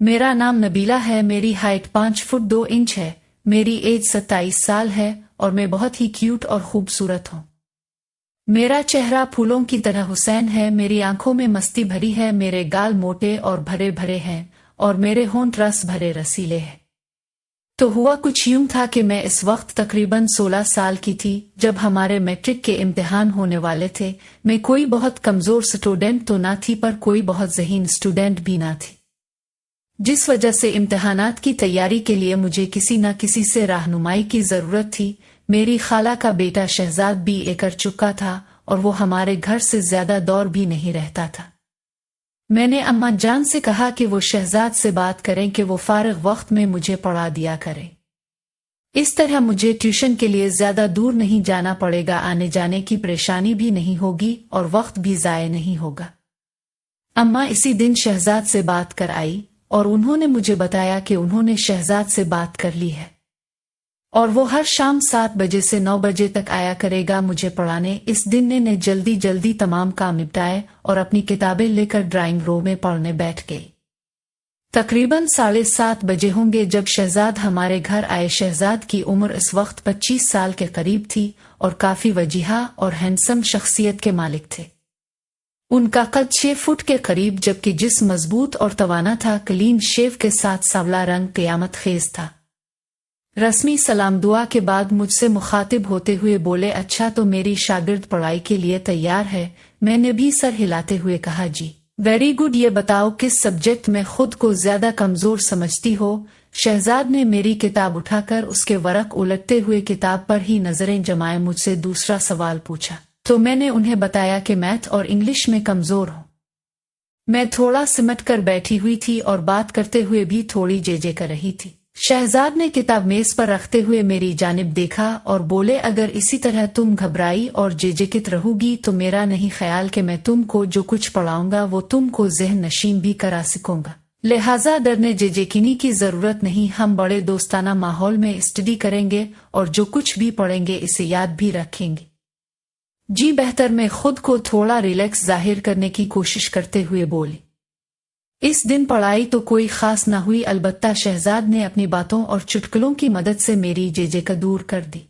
मेरा नाम नबीला है। मेरी हाइट 5 फुट 2 इंच है। मेरी एज 27 साल है और मैं बहुत ही क्यूट और खूबसूरत हूँ। मेरा चेहरा फूलों की तरह हुसैन है। मेरी आंखों में मस्ती भरी है। मेरे गाल मोटे और भरे भरे हैं और मेरे होंठ रस भरे रसीले हैं। तो हुआ कुछ यूं था कि मैं इस वक्त तकरीबन 16 साल की थी जब हमारे मैट्रिक के इम्तिहान होने वाले थे। मैं कोई बहुत कमजोर स्टूडेंट तो ना थी पर कोई बहुत ज़हीन स्टूडेंट भी ना थी, जिस वजह से इम्तिहानात की तैयारी के लिए मुझे किसी न किसी से रहनुमाई की ज़रूरत थी। मेरी खाला का बेटा शहजाद BA कर चुका था और वो हमारे घर से ज्यादा दूर भी नहीं रहता था। मैंने अम्मा जान से कहा कि वो शहजाद से बात करें कि वो फारिग वक्त में मुझे पढ़ा दिया करे। इस तरह मुझे ट्यूशन के लिए ज्यादा दूर नहीं जाना पड़ेगा, आने जाने की परेशानी भी नहीं होगी और वक्त भी ज़ाय नहीं होगा। अम्मा इसी दिन शहजाद से बात कर आई और उन्होंने मुझे बताया कि उन्होंने शहजाद से बात कर ली है और वो हर शाम 7 बजे से 9 बजे तक आया करेगा मुझे पढ़ाने। इस दिन ने जल्दी जल्दी तमाम काम निपटाए और अपनी किताबें लेकर ड्राइंग रूम में पढ़ने बैठ गई। तकरीबन 7:30 बजे होंगे जब शहजाद हमारे घर आए। शहजाद की उम्र इस वक्त 25 साल के करीब थी और काफी वजीहा और हैंडसम शख्सियत के मालिक थे। उनका कद 6 फुट के करीब जबकि जिस्म मजबूत और तवाना था। क्लीन शेव के साथ सांवला रंग क़यामत खेज था। रस्मी सलाम दुआ के बाद मुझसे मुखातिब होते हुए बोले, अच्छा तो मेरी शागिर्द पढ़ाई के लिए तैयार है। मैंने भी सर हिलाते हुए कहा, जी वेरी गुड। ये बताओ किस सब्जेक्ट में खुद को ज्यादा कमजोर समझती हो? शहजाद ने मेरी किताब उठाकर उसके वरक उलटते हुए किताब पर ही नजरें जमाए मुझसे दूसरा सवाल पूछा। तो मैंने उन्हें बताया कि मैथ और इंग्लिश में कमजोर हूँ। मैं थोड़ा सिमट कर बैठी हुई थी और बात करते हुए भी थोड़ी जेजे कर रही थी। शहजाद ने किताब मेज पर रखते हुए मेरी जानिब देखा और बोले, अगर इसी तरह तुम घबराई और जेजेकित रहोगी तो मेरा नहीं ख्याल कि मैं तुमको जो कुछ पढ़ाऊंगा वो तुमको ज़हन नशीन भी करा सकूंगा। लिहाजा डरने जेजेकिनी की जरूरत नहीं। हम बड़े दोस्ताना माहौल में स्टडी करेंगे और जो कुछ भी पढ़ेंगे इसे याद भी रखेंगे। जी बेहतर। मैं खुद को थोड़ा रिलैक्स जाहिर करने की कोशिश करते हुए बोली। इस दिन पढ़ाई तो कोई खास ना हुई, अलबत्ता शहजाद ने अपनी बातों और चुटकुलों की मदद से मेरी जेजे का दूर कर दी।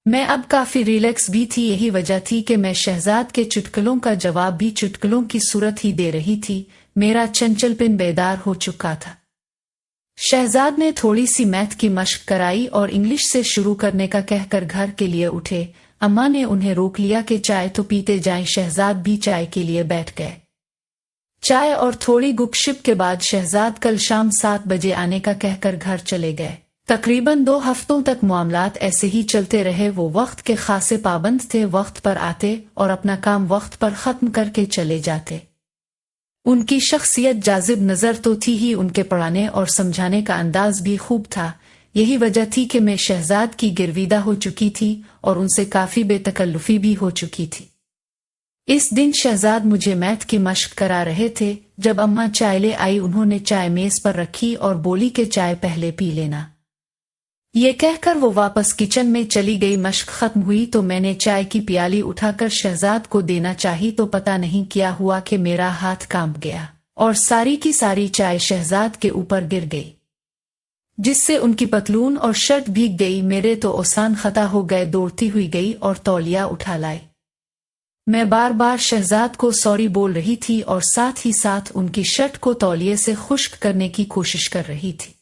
मैं अब काफी रिलैक्स भी थी। यही वजह थी कि मैं शहजाद के चुटकुलों का जवाब भी चुटकुलों की सूरत ही दे रही थी। मेरा चंचलपन बेदार हो चुका था। शहजाद ने थोड़ी सी मैथ की मशक कराई और इंग्लिश से शुरू करने का कहकर घर के लिए उठे। अम्मा ने उन्हें रोक लिया कि चाय तो पीते जाएं। शहजाद भी चाय के लिए बैठ गए। चाय और थोड़ी गुपशुप के बाद शहजाद कल शाम 7 बजे आने का कहकर घर चले गए। तकरीबन 2 हफ्तों तक मामलात ऐसे ही चलते रहे। वो वक्त के खासे पाबंद थे, वक्त पर आते और अपना काम वक्त पर खत्म करके चले जाते। उनकी शख्सियत जाजिब नजर तो थी ही, उनके पढ़ाने और समझाने का अंदाज भी खूब था। यही वजह थी कि मैं शहजाद की गिरविदा हो चुकी थी और उनसे काफी बेतकल्लुफी भी हो चुकी थी। इस दिन शहजाद मुझे मैथ की मशक करा रहे थे। जब अम्मा चाय ले आई उन्होंने चाय मेज पर रखी और बोली कि चाय पहले पी लेना। ये कहकर वो वापस किचन में चली गई। मशक खत्म हुई तो मैंने चाय की प्याली उठाकर शहजाद को देना चाही तो पता नहीं क्या हुआ कि मेरा हाथ कांप गया और सारी की सारी चाय शहजाद के ऊपर गिर गई, जिससे उनकी पतलून और शर्ट भीग गई। मेरे तो ओसान खता हो गए। दौड़ती हुई गई और तौलिया उठा लाई। मैं बार बार शहजाद को सॉरी बोल रही थी और साथ ही साथ उनकी शर्ट को तौलिए से खुश्क करने की कोशिश कर रही थी।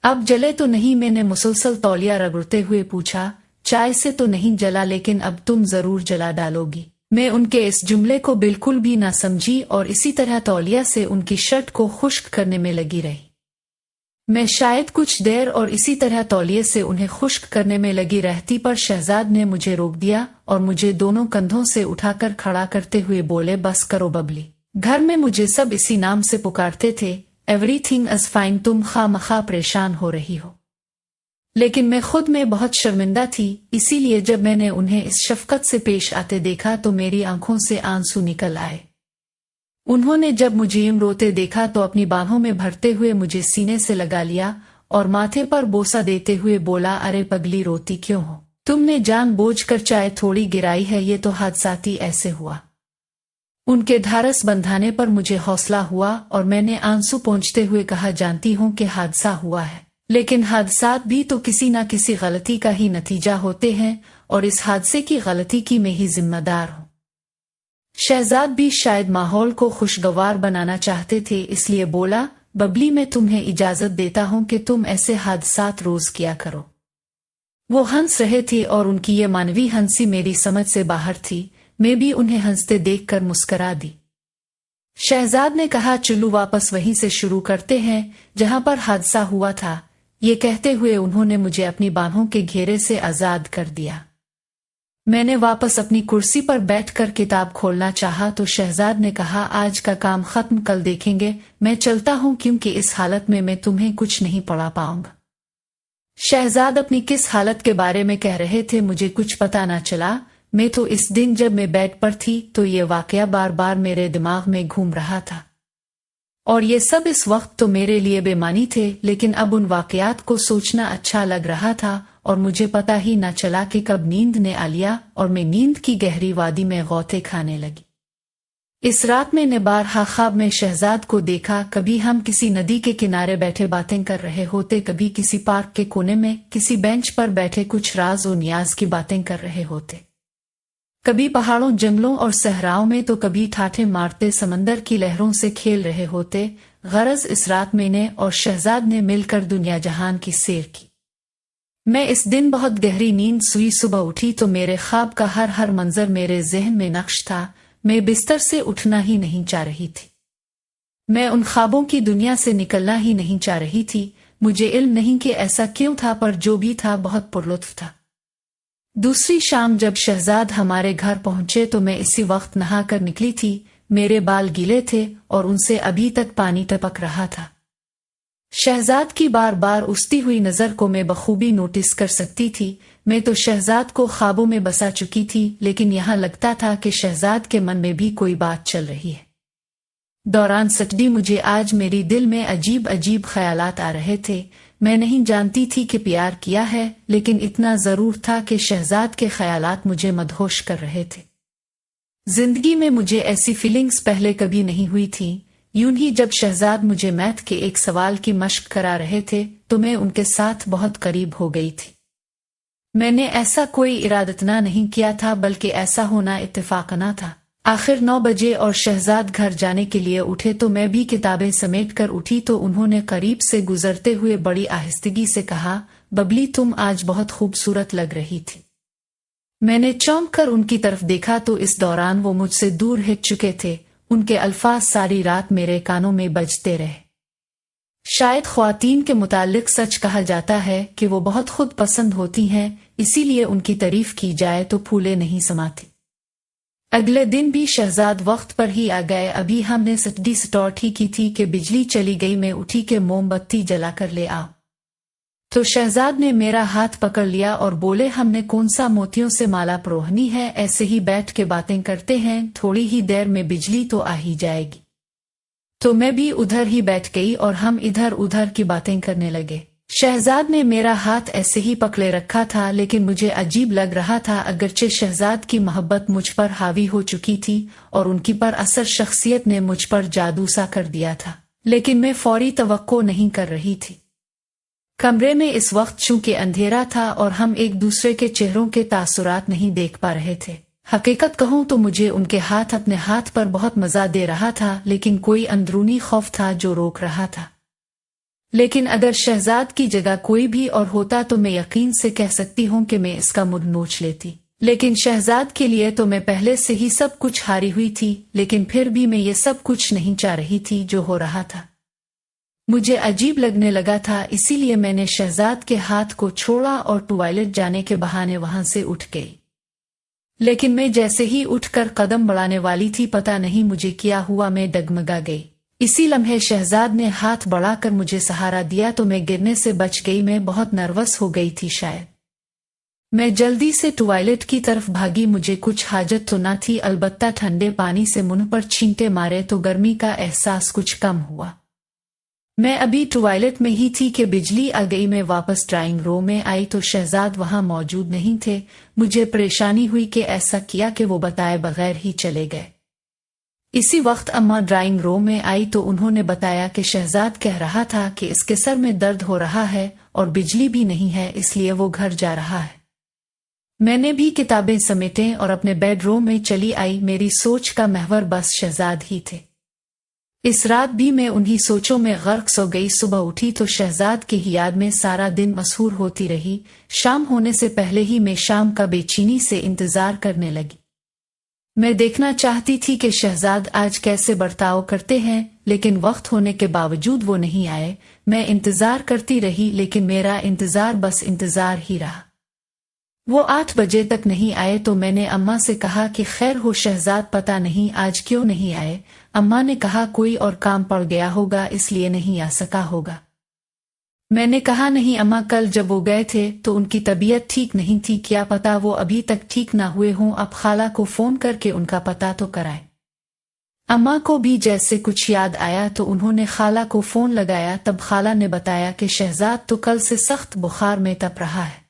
अब जले तो नहीं? मैंने मुसलसल तौलिया रगड़ते हुए पूछा। चाय से तो नहीं जला, लेकिन अब तुम जरूर जला डालोगी। मैं उनके इस जुमले को बिल्कुल भी ना समझी और इसी तरह तौलिया से उनकी शर्ट को खुश्क करने में लगी रही। मैं शायद कुछ देर और इसी तरह तौलिए से उन्हें खुश्क करने में लगी रहती, पर शहजाद ने मुझे रोक दिया और मुझे दोनों कंधों से उठाकर खड़ा करते हुए बोले, बस करो बबली। घर में मुझे सब इसी नाम से पुकारते थे। Everything is fine. तुम खामखा परेशान हो रही हो। लेकिन मैं खुद में बहुत शर्मिंदा थी, इसीलिए जब मैंने उन्हें इस शफकत से पेश आते देखा तो मेरी आंखों से आंसू निकल आए। उन्होंने जब मुझे यूं रोते देखा तो अपनी बाहों में भरते हुए मुझे सीने से लगा लिया और माथे पर बोसा देते हुए बोला, अरे पगली रोती क्यों हो? तुमने जानबूझकर चाय थोड़ी गिराई है, ये तो हादसाती ऐसे हुआ। उनके ढारस बंधाने पर मुझे हौसला हुआ और मैंने आंसू पोंछते हुए कहा, जानती हूं कि हादसा हुआ है, लेकिन हादसात भी तो किसी न किसी गलती का ही नतीजा होते हैं और इस हादसे की गलती की मैं ही जिम्मेदार हूं। शहजाद भी शायद माहौल को खुशगवार बनाना चाहते थे, इसलिए बोला, बबली मैं तुम्हें इजाजत देता हूं कि तुम ऐसे हादसात रोज किया करो। वो हंस रहे थे और उनकी ये मानवी हंसी मेरी समझ से बाहर थी। मैं भी उन्हें हंसते देखकर मुस्करा दी। शहजाद ने कहा, चलो वापस वहीं से शुरू करते हैं जहां पर हादसा हुआ था। ये कहते हुए उन्होंने मुझे अपनी बाहों के घेरे से आजाद कर दिया। मैंने वापस अपनी कुर्सी पर बैठकर किताब खोलना चाहा तो शहजाद ने कहा, आज का काम खत्म कल देखेंगे, मैं चलता हूं क्योंकि इस हालत में मैं तुम्हें कुछ नहीं पढ़ा पाऊंगा। शहजाद अपनी किस हालत के बारे में कह रहे थे मुझे कुछ पता न चला। मैं तो इस दिन जब मैं बेड पर थी तो ये वाकया बार बार मेरे दिमाग में घूम रहा था और ये सब इस वक्त तो मेरे लिए बेमानी थे, लेकिन अब उन वाकयात को सोचना अच्छा लग रहा था और मुझे पता ही न चला कि कब नींद ने आ लिया और मैं नींद की गहरी वादी में गौते खाने लगी। इस रात मैंने बारहा ख्वाब में शहजाद को देखा। कभी हम किसी नदी के किनारे बैठे बातें कर रहे होते, कभी किसी पार्क के कोने में किसी बेंच पर बैठे कुछ राज और नियाज की बातें कर रहे होते, कभी पहाड़ों जंगलों और सहराओं में तो कभी ठाठे मारते समंदर की लहरों से खेल रहे होते। गरज इस रात मैंने और शहजाद ने मिलकर दुनिया जहान की सैर की। मैं इस दिन बहुत गहरी नींद सोई। सुबह उठी तो मेरे ख्वाब का हर मंजर मेरे जहन में नक्श था। मैं बिस्तर से उठना ही नहीं चाह रही थी। मैं उन ख्वाबों की दुनिया से निकलना ही नहीं चाह रही थी। मुझे इल्म नहीं कि ऐसा क्यों था, पर जो भी था बहुत पुरलुत्फ था। दूसरी शाम जब शहजाद हमारे घर पहुंचे तो मैं इसी वक्त नहाकर निकली थी। मेरे बाल गीले थे और उनसे अभी तक पानी टपक रहा था। शहजाद की बार बार उठती हुई नजर को मैं बखूबी नोटिस कर सकती थी। मैं तो शहजाद को ख्वाबों में बसा चुकी थी, लेकिन यहाँ लगता था कि शहजाद के मन में भी कोई बात चल रही है। दौरान सटडी मुझे आज मेरी दिल में अजीब अजीब ख्यालात आ रहे थे। मैं नहीं जानती थी कि प्यार किया है, लेकिन इतना जरूर था कि शहजाद के ख्यालात मुझे मदहोश कर रहे थे। जिंदगी में मुझे ऐसी फीलिंग्स पहले कभी नहीं हुई थी। यूं ही जब शहजाद मुझे मैथ के एक सवाल की मश्क करा रहे थे तो मैं उनके साथ बहुत करीब हो गई थी। मैंने ऐसा कोई इरादतना नहीं किया था, बल्कि ऐसा होना इत्तेफाकना था। आखिर 9 बजे और शहजाद घर जाने के लिए उठे तो मैं भी किताबें समेट कर उठी तो उन्होंने करीब से गुजरते हुए बड़ी आहिस्तगी से कहा, बबली तुम आज बहुत खूबसूरत लग रही थी। मैंने चौंक कर उनकी तरफ देखा तो इस दौरान वो मुझसे दूर हिट चुके थे। उनके अल्फाज सारी रात मेरे कानों में बजते रहे। शायद ख्वातीन के मुताल्लिक सच कहा जाता है कि वो बहुत खुद पसंद होती हैं, इसीलिए उनकी तारीफ की जाए तो फूले नहीं समाती। अगले दिन भी शहजाद वक्त पर ही आ गए। अभी हमने सटडी स्टार्ट ही की थी कि बिजली चली गई। मैं उठी कि मोमबत्ती जलाकर ले आओ, तो शहजाद ने मेरा हाथ पकड़ लिया और बोले, हमने कौन सा मोतियों से माला परोहनी है, ऐसे ही बैठ के बातें करते हैं, थोड़ी ही देर में बिजली तो आ ही जाएगी। तो मैं भी उधर ही बैठ गई और हम इधर उधर की बातें करने लगे। शहजाद ने मेरा हाथ ऐसे ही पकड़े रखा था, लेकिन मुझे अजीब लग रहा था। अगरचे शहजाद की मोहब्बत मुझ पर हावी हो चुकी थी और उनकी पर असर शख्सियत ने मुझ पर जादू सा कर दिया था, लेकिन मैं फौरी तवक्को नहीं कर रही थी। कमरे में इस वक्त चूंकि अंधेरा था और हम एक दूसरे के चेहरों के तासुरात नहीं देख पा रहे थे। हकीकत कहूं तो मुझे उनके हाथ अपने हाथ पर बहुत मजा दे रहा था, लेकिन कोई अंदरूनी खौफ था जो रोक रहा था। लेकिन अगर शहजाद की जगह कोई भी और होता तो मैं यकीन से कह सकती हूं कि मैं इसका मुंह नोच लेती, लेकिन शहजाद के लिए तो मैं पहले से ही सब कुछ हारी हुई थी। लेकिन फिर भी मैं ये सब कुछ नहीं चाह रही थी जो हो रहा था। मुझे अजीब लगने लगा था, इसीलिए मैंने शहजाद के हाथ को छोड़ा और टॉयलेट जाने के बहाने वहां से उठ गई। लेकिन मैं जैसे ही उठकर कदम बढ़ाने वाली थी, पता नहीं मुझे क्या हुआ, मैं डगमगा गई। इसी लम्हे शहजाद ने हाथ बढ़ाकर मुझे सहारा दिया तो मैं गिरने से बच गई। मैं बहुत नर्वस हो गई थी शायद। मैं जल्दी से टॉयलेट की तरफ भागी। मुझे कुछ हाजत तो न थी, अलबत्ता ठंडे पानी से मुंह पर छींटे मारे तो गर्मी का एहसास कुछ कम हुआ। मैं अभी टॉयलेट में ही थी कि बिजली आ गई। मैं वापस ड्राइंग रूम में आई तो शहजाद वहां मौजूद नहीं थे। मुझे परेशानी हुई कि ऐसा किया कि वो बताए बगैर ही चले गए। इसी वक्त अम्मा ड्राइंग रूम में आई तो उन्होंने बताया कि शहजाद कह रहा था कि इसके सर में दर्द हो रहा है और बिजली भी नहीं है, इसलिए वो घर जा रहा है। मैंने भी किताबें समेटें और अपने बेडरूम में चली आई। मेरी सोच का महवर बस शहजाद ही थे। इस रात भी मैं उन्हीं सोचों में गर्क सो गई। सुबह उठी तो शहजाद की ही याद में सारा दिन मसहूर होती रही। शाम होने से पहले ही मैं शाम का बेचैनी से इंतजार करने लगी। मैं देखना चाहती थी कि शहजाद आज कैसे बर्ताव करते हैं, लेकिन वक्त होने के बावजूद वो नहीं आए। मैं इंतजार करती रही, लेकिन मेरा इंतजार बस इंतजार ही रहा। वो 8 बजे तक नहीं आए तो मैंने अम्मा से कहा कि खैर हो शहजाद, पता नहीं आज क्यों नहीं आए। अम्मा ने कहा कोई और काम पड़ गया होगा, इसलिए नहीं आ सका होगा। मैंने कहा नहीं अम्मा, कल जब वो गए थे तो उनकी तबीयत ठीक नहीं थी, क्या पता वो अभी तक ठीक ना हुए हों। अब खाला को फोन करके उनका पता तो कराए। अम्मा को भी जैसे कुछ याद आया तो उन्होंने खाला को फोन लगाया। तब खाला ने बताया कि शहजाद तो कल से सख्त बुखार में तप रहा है।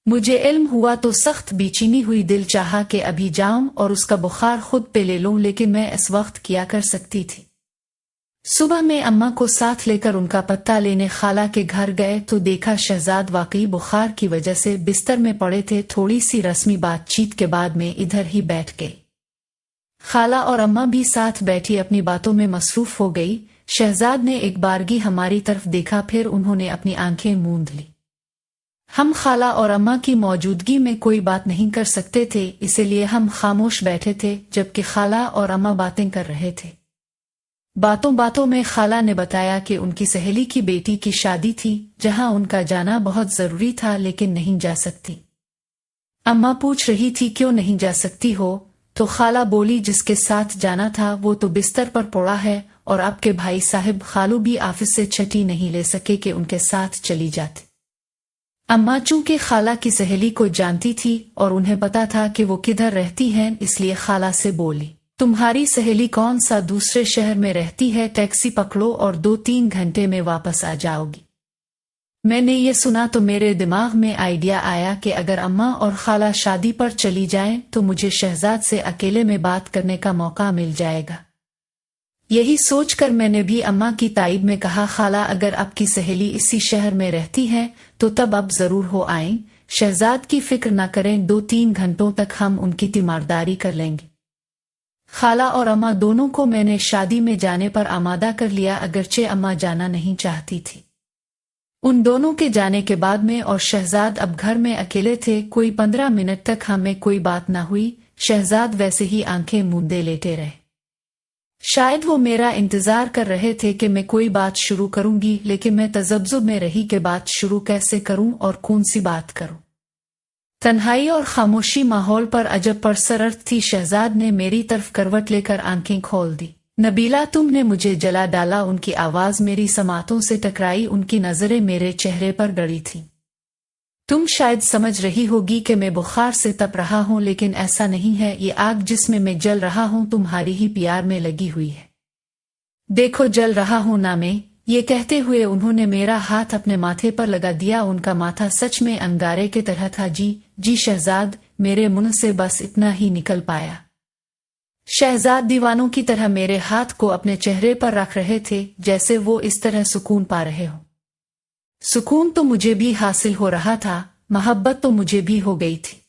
मुझे इल्म हुआ तो सख्त बेचैनी हुई, दिल चाहा कि अभी जाऊं और उसका बुखार खुद पे ले लूं, लेकिन मैं इस वक्त क्या कर सकती थी। सुबह में अम्मा को साथ लेकर उनका पत्ता लेने खाला के घर गए तो देखा शहजाद वाकई बुखार की वजह से बिस्तर में पड़े थे। थोड़ी सी रस्मी बातचीत के बाद में इधर ही बैठ गई। खाला और अम्मा भी साथ बैठी अपनी बातों में मसरूफ हो गई। शहजाद ने एक बारगी हमारी तरफ देखा, फिर उन्होंने अपनी आंखें मूंद ली। हम खाला और अम्मा की मौजूदगी में कोई बात नहीं कर सकते थे, इसलिए हम खामोश बैठे थे जबकि खाला और अम्मा बातें कर रहे थे। बातों बातों में खाला ने बताया कि उनकी सहेली की बेटी की शादी थी, जहां उनका जाना बहुत जरूरी था, लेकिन नहीं जा सकती। अम्मा पूछ रही थी क्यों नहीं जा सकती हो, तो खाला बोली जिसके साथ जाना था वो तो बिस्तर पर पड़ा है और आपके भाई साहब खालू भी ऑफिस से छुट्टी नहीं ले सके कि उनके साथ चली जाती। अम्मा चूंकि खाला की सहेली को जानती थी और उन्हें पता था कि वो किधर रहती हैं, इसलिए खाला से बोली तुम्हारी सहेली कौन सा दूसरे शहर में रहती है, टैक्सी पकड़ो और 2-3 घंटे में वापस आ जाओगी। मैंने ये सुना तो मेरे दिमाग में आइडिया आया कि अगर अम्मा और खाला शादी पर चली जाएं तो मुझे शहजाद से अकेले में बात करने का मौका मिल जाएगा। यही सोचकर मैंने भी अम्मा की ताइब में कहा खाला अगर आपकी सहेली इसी शहर में रहती है तो तब आप जरूर हो आएं। शहजाद की फिक्र न करें, 2-3 घंटों तक हम उनकी तीमारदारी कर लेंगे। खाला और अम्मा दोनों को मैंने शादी में जाने पर आमादा कर लिया, अगरचे अम्मा जाना नहीं चाहती थी। उन दोनों के जाने के बाद में और शहजाद अब घर में अकेले थे। कोई 15 मिनट तक हमें कोई बात ना हुई। शहजाद वैसे ही आंखें मूंदे लेटे रहे। शायद वो मेरा इंतजार कर रहे थे कि मैं कोई बात शुरू करूंगी, लेकिन मैं तजब्जुब में रही कि बात शुरू कैसे करूं और कौन सी बात करूं। तन्हाई और खामोशी माहौल पर अजब परसरत थी। शहजाद ने मेरी तरफ करवट लेकर आंखें खोल दी। नबीला तुमने मुझे जला डाला। उनकी आवाज मेरी समातों से टकराई, उनकी नजरें मेरे चेहरे पर गड़ी थीं। तुम शायद समझ रही होगी कि मैं बुखार से तप रहा हूं, लेकिन ऐसा नहीं है। ये आग जिसमें मैं जल रहा हूं तुम्हारी ही प्यार में लगी हुई है। देखो जल रहा हूं ना मैं। ये कहते हुए उन्होंने मेरा हाथ अपने माथे पर लगा दिया। उनका माथा सच में अंगारे की तरह था। जी शहजाद, मेरे मुंह से बस इतना ही निकल पाया। शहजाद दीवानों की तरह मेरे हाथ को अपने चेहरे पर रख रहे थे, जैसे वो इस तरह सुकून पा रहे हो। सुकून तो मुझे भी हासिल हो रहा था, मोहब्बत तो मुझे भी हो गई थी।